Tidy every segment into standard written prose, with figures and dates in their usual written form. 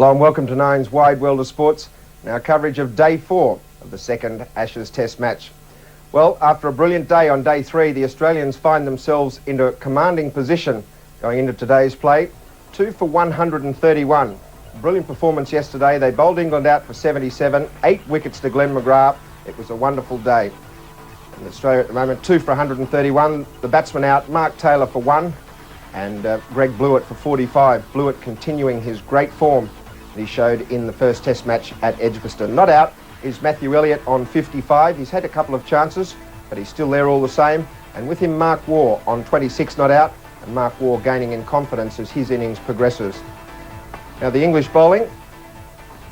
Hello and welcome to Nine's Wide World of Sports. Now coverage of Day 4 of the second Ashes Test match. Well, after a brilliant day on Day 3, the Australians find themselves into a commanding position going into today's play. 2 for 131. Brilliant performance yesterday. They bowled England out for 77, 8 wickets to Glenn McGrath. It was a wonderful day. In Australia at the moment, 2 for 131. The batsman out, Mark Taylor for 1, and Greg Blewett for 45. Blewett continuing his great form he showed in the first Test match at Edgbaston. Not out is Matthew Elliott on 55. He's had a couple of chances, but he's still there all the same. And with him, Mark Waugh on 26, not out, and Mark Waugh gaining in confidence as his innings progresses. Now the English bowling,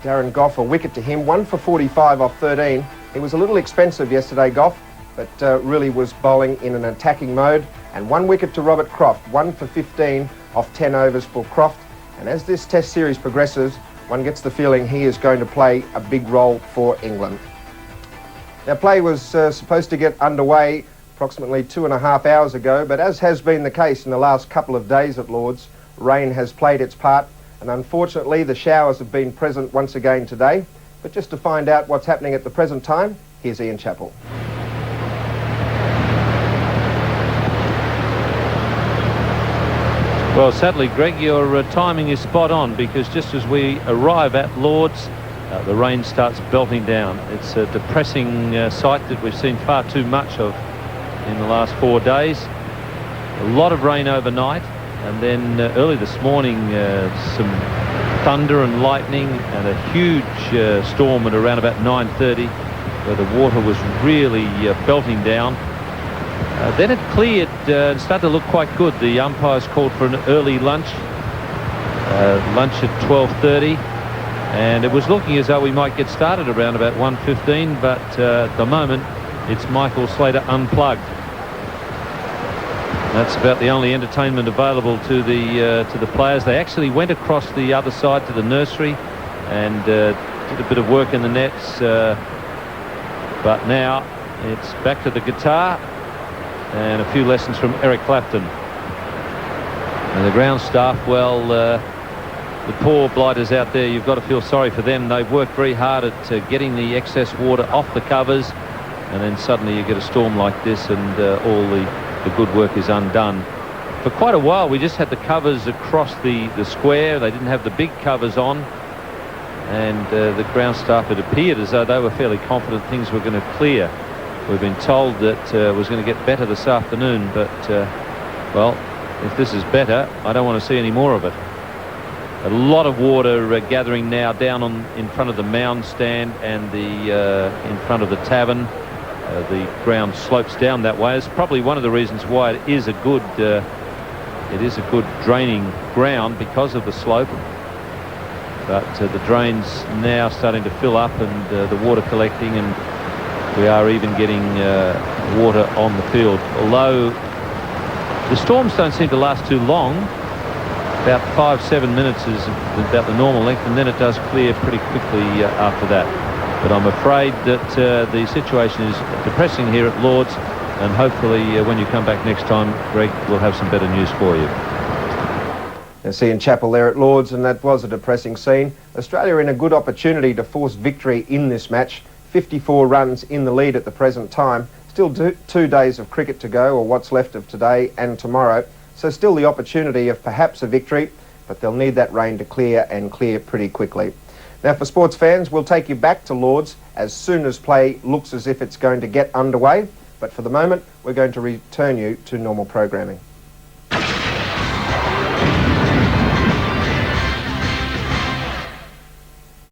Darren Gough, a wicket to him, 1 for 45 off 13. He was a little expensive yesterday, Gough, but really was bowling in an attacking mode. And 1 wicket to Robert Croft, 1 for 15 off 10 overs for Croft. And as this Test series progresses, one gets the feeling he is going to play a big role for England. Now, play was supposed to get underway approximately 2.5 hours ago, but as has been the case in the last couple of days at Lord's, rain has played its part, and unfortunately the showers have been present once again today. But just to find out what's happening at the present time, here's Ian Chappell. Well, sadly, Greg, your timing is spot on, because just as we arrive at Lord's, the rain starts belting down. It's a depressing sight that we've seen far too much of in the last 4 days. A lot of rain overnight, and then early this morning some thunder and lightning and a huge storm at around about 9:30, where the water was really belting down. Then it cleared and started to look quite good. The umpires called for an early lunch at 12:30, and it was looking as though we might get started around about 1:15, but at the moment it's Michael Slater unplugged. That's about the only entertainment available to the players. They actually went across the other side to the nursery and did a bit of work in the nets, but now it's back to the guitar and a few lessons from Eric Clapton. And the ground staff, well, the poor blighters out there, you've got to feel sorry for them. They've worked very hard at getting the excess water off the covers, and then suddenly you get a storm like this and all the good work is undone. For quite a while we just had the covers across the square. They didn't have the big covers on, and the ground staff, it appeared as though they were fairly confident things were going to clear. We've been told that it was going to get better this afternoon, but well, if this is better, I don't want to see any more of it. A lot of water gathering now down in front of the mound stand and in front of the tavern. The ground slopes down that way. It's probably one of the reasons why it is a good draining ground, because of the slope. But the drain's now starting to fill up, and the water collecting, and we are even getting water on the field. Although the storms don't seem to last too long. About 5-7 minutes is about the normal length, and then it does clear pretty quickly after that. But I'm afraid that the situation is depressing here at Lord's, and hopefully when you come back next time, Greg, we'll have some better news for you. Now, seeing Chappell there at Lord's, and that was a depressing scene. Australia in a good opportunity to force victory in this match. 54 runs in the lead at the present time. Still 2 days of cricket to go, or what's left of today and tomorrow. So still the opportunity of perhaps a victory, but they'll need that rain to clear, and clear pretty quickly. Now, for sports fans, we'll take you back to Lord's as soon as play looks as if it's going to get underway. But for the moment, we're going to return you to normal programming.